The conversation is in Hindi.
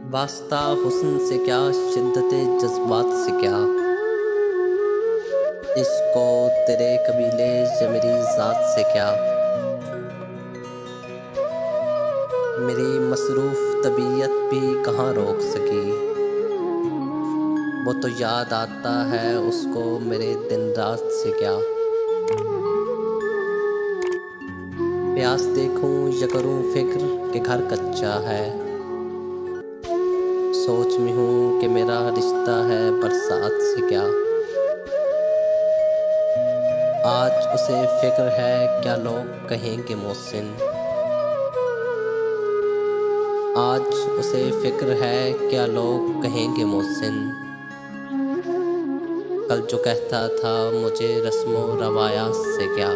वास्ता हुस्न से क्या, शिद्दत जज्बात से क्या, इश्को तेरे कबीले या मेरी ज़ात से क्या। मेरी मसरूफ़ तबीयत भी कहाँ रोक सकी, वो तो याद आता है उसको मेरे दिन रात से क्या। प्यास देखूं या करूं फिक्र कि घर कच्चा है, सोच में हूँ कि मेरा रिश्ता है बरसात से क्या। आज उसे फिक्र है क्या लोग कहेंगे मोहसिन, आज उसे फिक्र है क्या लोग कहेंगे मोहसिन। कल जो कहता था मुझे रस्मो रवायात से क्या।